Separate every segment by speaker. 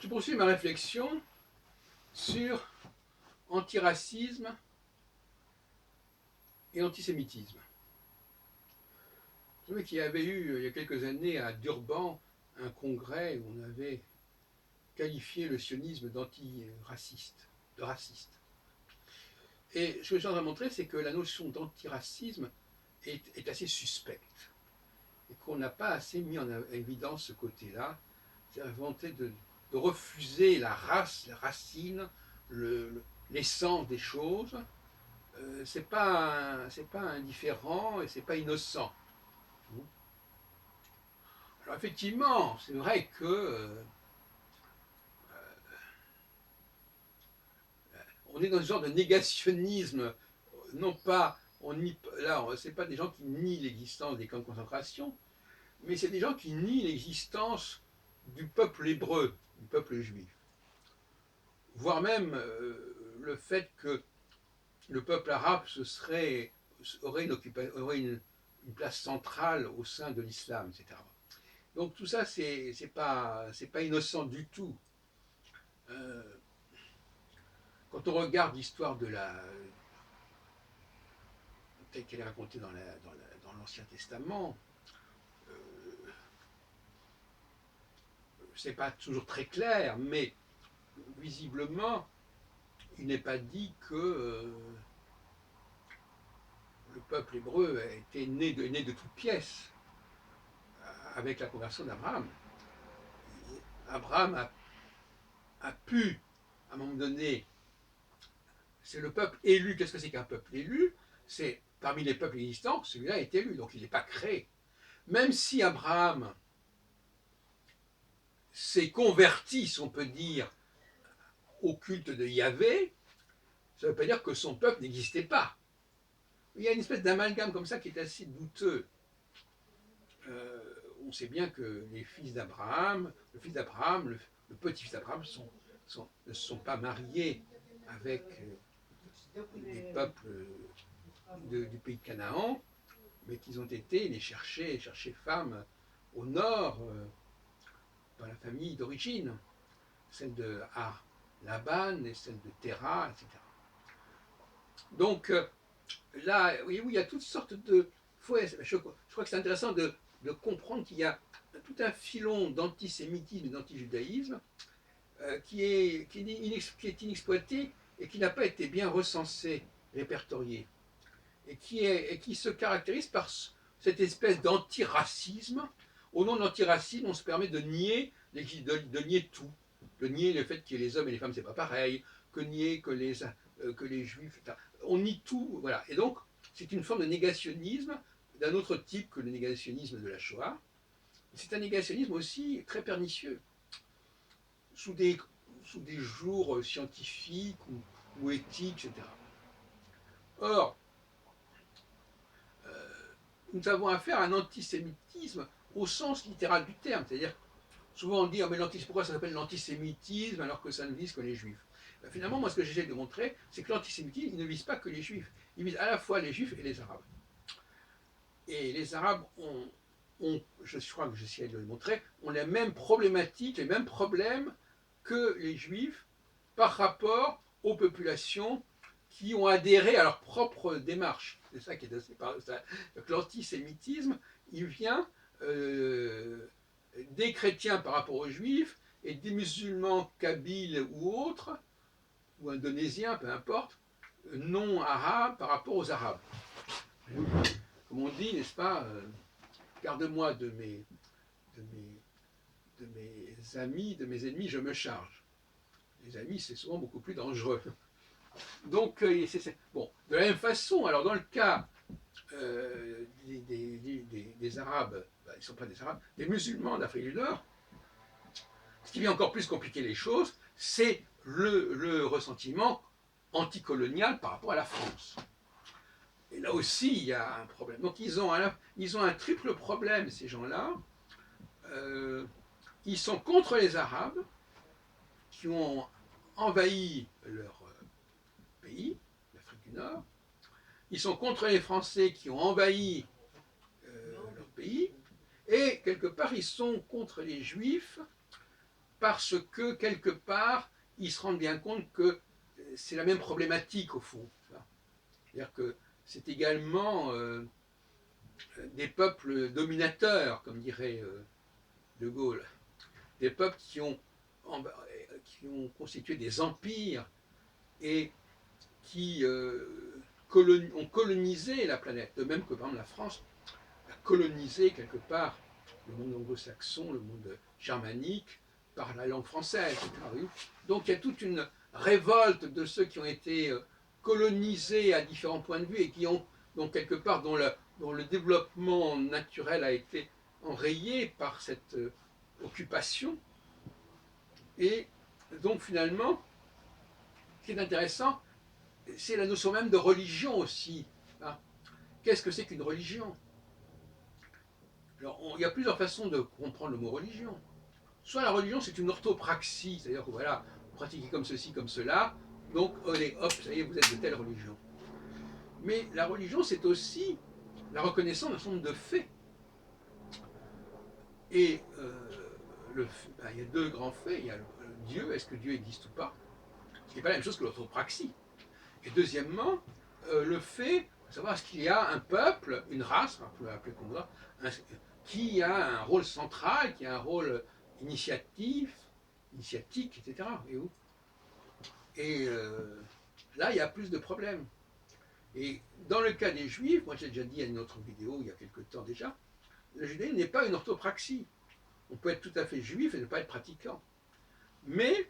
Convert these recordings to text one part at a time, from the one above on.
Speaker 1: je poursuis ma réflexion sur antiracisme et antisémitisme. Vous savez qu'il y avait eu, il y a quelques années, à Durban, un congrès où on avait qualifié le sionisme d'antiraciste, de raciste. Et ce que je suis en train de montrer, c'est que la notion d'antiracisme est assez suspecte et qu'on n'a pas assez mis en évidence ce côté-là, c'est la volonté de refuser la race, la racine, l'essence des choses. C'est pas indifférent et c'est pas innocent. Alors effectivement, c'est vrai que on est dans ce genre de négationnisme, non pas, là, c'est pas des gens qui nient l'existence des camps de concentration, mais c'est des gens qui nient l'existence du peuple hébreu, du peuple juif. Voire même le fait que le peuple arabe aurait une place centrale au sein de l'islam, etc. Donc tout ça, c'est pas innocent du tout. Quand on regarde l'histoire telle qu'elle est racontée dans l'Ancien Testament, c'est pas toujours très clair, mais visiblement, il n'est pas dit que le peuple hébreu était né de toutes pièces avec la conversion d'Abraham. Abraham a pu, à un moment donné, c'est le peuple élu. Qu'est-ce que c'est qu'un peuple élu? C'est parmi les peuples existants, celui-là est élu, donc il n'est pas créé. Même si Abraham s'est converti, si on peut dire, au culte de Yahvé, ça ne veut pas dire que son peuple n'existait pas. Il y a une espèce d'amalgame comme ça qui est assez douteux. On sait bien que les fils d'Abraham, le fils d'Abraham, le petit-fils d'Abraham ne se sont pas mariés avec des peuples du pays de Canaan, mais qu'ils ont été les chercher femmes au nord, dans la famille d'origine, celle de Laban et celle de Terah, etc. Donc là, oui, il y a toutes sortes de... Je crois que c'est intéressant de comprendre qu'il y a tout un filon d'antisémitisme et d'antijudaïsme qui est inexploité et qui n'a pas été bien recensé, répertorié, et qui se caractérise par cette espèce d'antiracisme. Au nom de l'antiracisme, on se permet de nier tout, de nier le fait que les hommes et les femmes c'est pas pareil, que nier que les juifs, etc. On nie tout, voilà. Et donc c'est une forme de négationnisme d'un autre type que le négationnisme de la Shoah. C'est un négationnisme aussi très pernicieux, sous des jours scientifiques ou éthiques, etc. Or, nous avons affaire à un antisémitisme au sens littéral du terme, c'est-à-dire souvent on dit oh, mais pourquoi ça s'appelle l'antisémitisme alors que ça ne vise que les juifs. Ben, finalement, moi ce que j'essaie de montrer, c'est que l'antisémitisme il ne vise pas que les juifs, il vise à la fois les juifs et les arabes. Et les arabes je crois que j'essaie de le montrer, ont les mêmes problématiques, les mêmes problèmes que les juifs par rapport aux populations qui ont adhéré à leur propre démarche. C'est ça qui est assez paradoxal. L'antisémitisme, il vient des chrétiens par rapport aux juifs et des musulmans kabyles ou autres, ou indonésiens, peu importe, non arabes par rapport aux arabes. Comme on dit, n'est-ce pas, garde-moi de mes amis, de mes ennemis, je me charge. Les amis, c'est souvent beaucoup plus dangereux. Donc, bon, de la même façon, alors dans le cas des Arabes, ben, ils ne sont pas des Arabes, des musulmans d'Afrique du Nord, ce qui vient encore plus compliquer les choses, c'est le ressentiment anticolonial par rapport à la France. Et là aussi, il y a un problème. Donc, ils ont un triple problème, ces gens-là. Ils sont contre les Arabes qui ont envahi leur pays, l'Afrique du Nord. Ils sont contre les Français qui ont envahi leur pays. Et quelque part, ils sont contre les Juifs parce que, quelque part, ils se rendent bien compte que c'est la même problématique, au fond. C'est-à-dire que c'est également des peuples dominateurs, comme dirait De Gaulle, des peuples qui ont constitué des empires et qui ont colonisé la planète, de même que par exemple la France a colonisé quelque part le monde anglo-saxon, le monde germanique, par la langue française, etc. Donc il y a toute une révolte de ceux qui ont été colonisés à différents points de vue et qui ont, donc quelque part, dont le développement naturel a été enrayé par cette occupation. Et donc finalement, ce qui est intéressant, c'est la notion même de religion aussi. Hein. Qu'est-ce que c'est qu'une religion? Alors, il y a plusieurs façons de comprendre le mot religion. Soit la religion, c'est une orthopraxie, c'est-à-dire que voilà, vous pratiquez comme ceci, comme cela, donc allez, hop, ça y est, vous êtes de telle religion. Mais la religion, c'est aussi la reconnaissance d'un certain nombre de faits. Et il y a deux grands faits. Il y a Dieu, est-ce que Dieu existe ou pas? Ce qui n'est pas la même chose que l'orthopraxie. Et deuxièmement, le fait de savoir est-ce qu'il y a un peuple, une race, on peut l'appeler comme ça, qui a un rôle central, qui a un rôle initiatique, etc. Et là, il y a plus de problèmes. Et dans le cas des Juifs, moi j'ai déjà dit à une autre vidéo il y a quelque temps déjà, le judaïsme n'est pas une orthopraxie. On peut être tout à fait juif et ne pas être pratiquant. Mais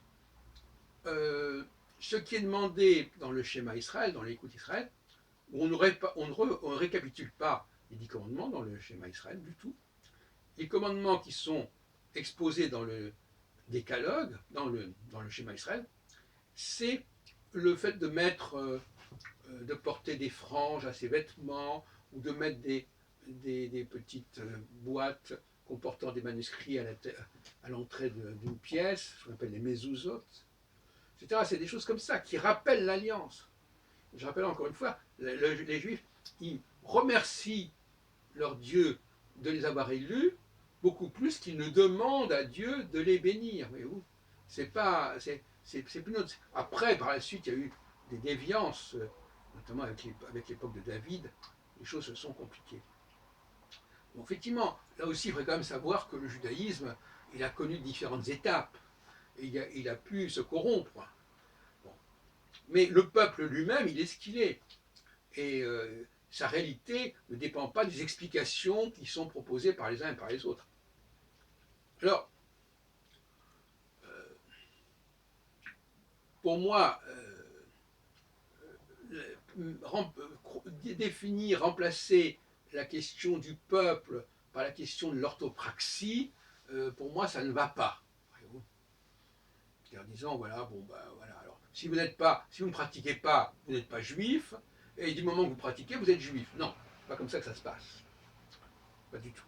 Speaker 1: ce qui est demandé dans le schéma Israël, dans l'écoute Israël, où on ne récapitule pas les 10 commandements dans le schéma Israël du tout. Les commandements qui sont exposés dans le décalogue, dans le schéma Israël, c'est le fait de mettre, de porter des franges à ses vêtements, ou de mettre des petites boîtes comportant des manuscrits à l'entrée d'une pièce, ce qu'on appelle les mezuzot, etc. C'est des choses comme ça qui rappellent l'alliance. Je rappelle encore une fois, les Juifs, ils remercient leur Dieu de les avoir élus, beaucoup plus qu'ils ne demandent à Dieu de les bénir. Voyez-vous, c'est pas, c'est plus notre. Après, par la suite, il y a eu des déviances, notamment avec l'époque de David, les choses se sont compliquées. Bon, effectivement, là aussi, il faudrait quand même savoir que le judaïsme, il a connu différentes étapes, et il a pu se corrompre. Bon. Mais le peuple lui-même, il est ce qu'il est. Et sa réalité ne dépend pas des explications qui sont proposées par les uns et par les autres. Alors, pour moi, définir, remplacer la question du peuple par la question de l'orthopraxie, pour moi, ça ne va pas. En disant, voilà, bon, ben voilà, alors, si vous ne pratiquez pas, vous n'êtes pas juif, et du moment que vous pratiquez, vous êtes juif. Non, c'est pas comme ça que ça se passe. Pas du tout.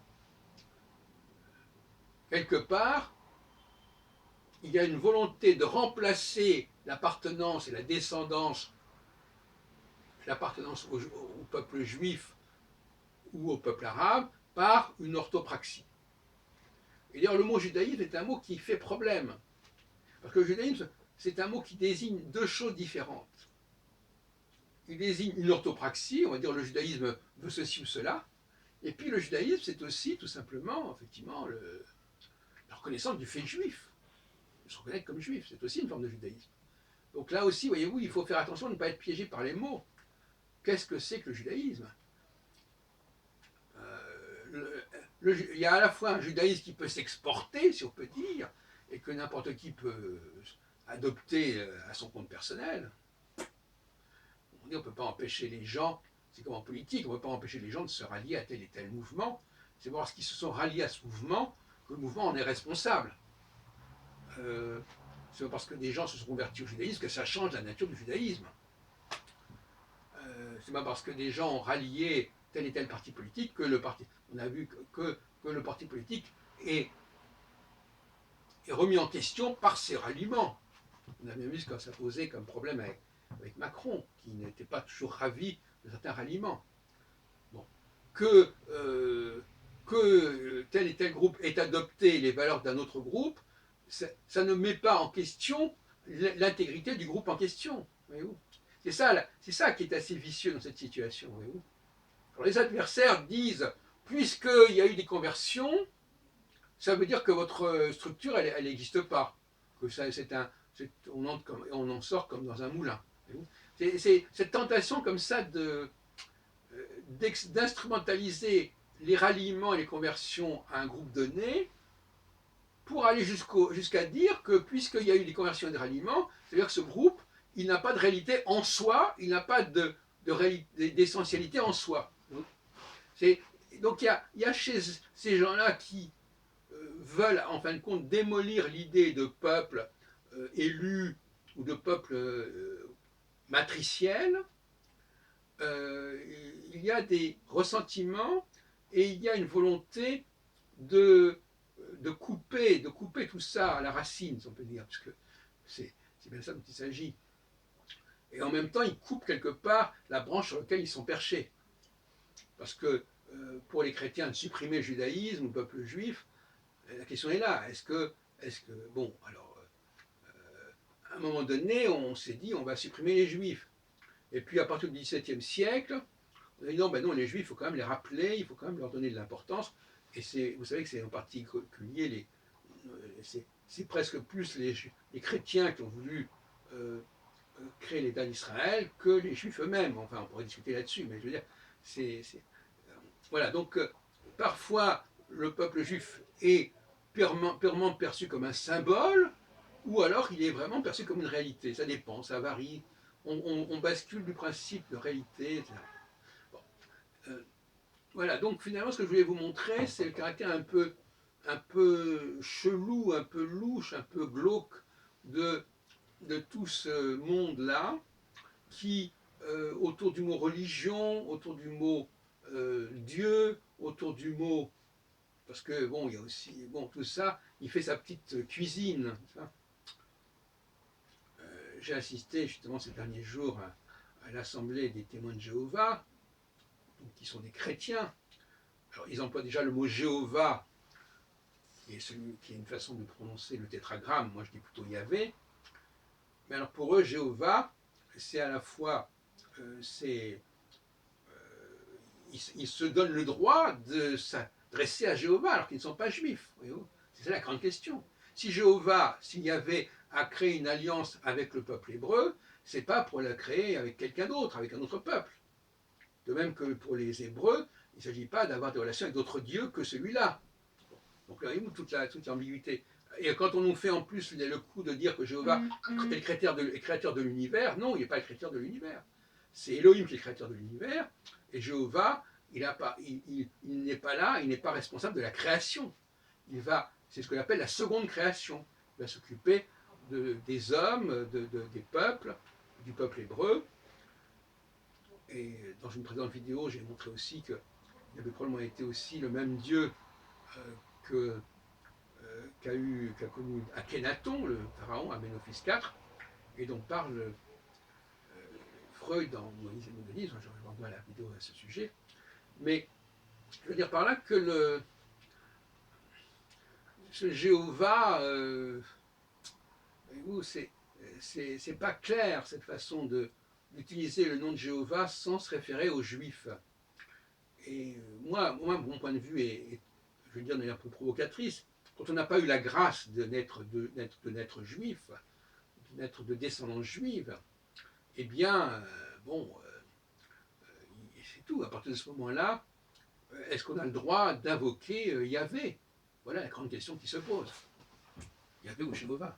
Speaker 1: Quelque part, il y a une volonté de remplacer l'appartenance et la descendance, l'appartenance au peuple juif ou au peuple arabe, par une orthopraxie. Et d'ailleurs, le mot judaïsme est un mot qui fait problème. Parce que le judaïsme, c'est un mot qui désigne deux choses différentes. Il désigne une orthopraxie, on va dire le judaïsme veut ceci ou cela, et puis le judaïsme, c'est aussi tout simplement, effectivement, la reconnaissance du fait juif. Se reconnaître comme juif, c'est aussi une forme de judaïsme. Donc là aussi, voyez-vous, il faut faire attention de ne pas être piégé par les mots. Qu'est-ce que c'est que le judaïsme? Il y a à la fois un judaïsme qui peut s'exporter, si on peut dire, et que n'importe qui peut adopter à son compte personnel. On ne peut pas empêcher les gens, c'est comme en politique, on ne peut pas empêcher les gens de se rallier à tel et tel mouvement. C'est parce qu'ils se sont ralliés à ce mouvement que le mouvement en est responsable. C'est parce que des gens se sont convertis au judaïsme que ça change la nature du judaïsme. C'est pas parce que des gens ont rallié tel et tel parti politique que le parti, on a vu que le parti politique est remis en question par ses ralliements. On a bien vu ce que ça posait comme problème avec Macron, qui n'était pas toujours ravi de certains ralliements. Bon. Que tel et tel groupe ait adopté les valeurs d'un autre groupe ça ne met pas en question l'intégrité du groupe en question. Voyez-vous. C'est ça qui est assez vicieux dans cette situation. Voyez-vous. Alors les adversaires disent, puisqu'il y a eu des conversions, ça veut dire que votre structure, elle n'existe pas. Que ça, on en sort comme dans un moulin. C'est cette tentation comme ça d'instrumentaliser les ralliements et les conversions à un groupe donné pour aller jusqu'à dire que puisqu'il y a eu des conversions et des ralliements, c'est-à-dire que ce groupe, il n'a pas de réalité en soi, il n'a pas d'essentialité en soi. Donc il y a chez ces gens-là qui veulent en fin de compte démolir l'idée de peuple élu ou de peuple matriciel, il y a des ressentiments et il y a une volonté de, de couper tout ça à la racine, si on peut dire, parce que c'est bien ça dont il s'agit. Et en même temps, ils coupent quelque part la branche sur laquelle ils sont perchés. Parce que pour les chrétiens, de supprimer le judaïsme, le peuple juif, la question est là. Bon, alors, à un moment donné, on s'est dit, on va supprimer les juifs. Et puis, à partir du XVIIe siècle, on a dit, non, ben non, les juifs, il faut quand même les rappeler, il faut quand même leur donner de l'importance. Et vous savez que c'est en particulier, c'est presque plus les chrétiens qui ont voulu créer l'État d'Israël que les juifs eux-mêmes. Enfin, on pourrait discuter là-dessus, mais je veux dire, voilà, donc parfois le peuple juif est purement perçu comme un symbole, ou alors il est vraiment perçu comme une réalité. Ça dépend, ça varie. On bascule du principe de réalité, etc. Bon. Voilà, donc finalement ce que je voulais vous montrer, c'est le caractère un peu chelou, un peu louche, un peu glauque de tout ce monde-là, qui, autour du mot religion, autour du mot Dieu, autour du mot, parce que bon, il y a aussi, bon, tout ça, il fait sa petite cuisine. J'ai assisté justement ces derniers jours à l'Assemblée des témoins de Jéhovah, qui sont des chrétiens. Alors, ils emploient déjà le mot Jéhovah, qui est une façon de prononcer le tétragramme. Moi, je dis plutôt Yahvé. Mais alors, pour eux, Jéhovah, c'est à la fois, ils se donnent le droit de s'adresser à Jéhovah alors qu'ils ne sont pas juifs. C'est la grande question. Si Jéhovah, s'il y avait à créer une alliance avec le peuple hébreu, c'est pas pour la créer avec quelqu'un d'autre, avec un autre peuple. De même que pour les Hébreux, il ne s'agit pas d'avoir des relations avec d'autres dieux que celui-là. Donc là, il y a toute l'ambiguïté. Et quand on nous fait en plus le coup de dire que Jéhovah est le créateur de l'univers, non, il n'est pas le créateur de l'univers. C'est Elohim qui est le créateur de l'univers, et Jéhovah, il n'est pas là, il n'est pas responsable de la création. C'est ce qu'on appelle la seconde création. Il va s'occuper des hommes, des peuples, du peuple hébreu. Et dans une précédente vidéo, j'ai montré aussi qu'il avait probablement été aussi le même Dieu qu'a connu Akhenaton, le pharaon, Amenophis IV, et dont parle Freud dans Moïse et Moïse. Je vous renvoie la vidéo à ce sujet. Mais je veux dire par là que ce Jéhovah, c'est pas clair cette façon d'utiliser le nom de Jéhovah sans se référer aux Juifs. Et moi mon point de vue est, je veux dire de manière peu provocatrice, quand on n'a pas eu la grâce de naître juif, de naître de descendance juive, eh bien, c'est tout. À partir de ce moment-là, est-ce qu'on a le droit d'invoquer Yahvé? Voilà la grande question qui se pose. Yahvé ou Jéhovah?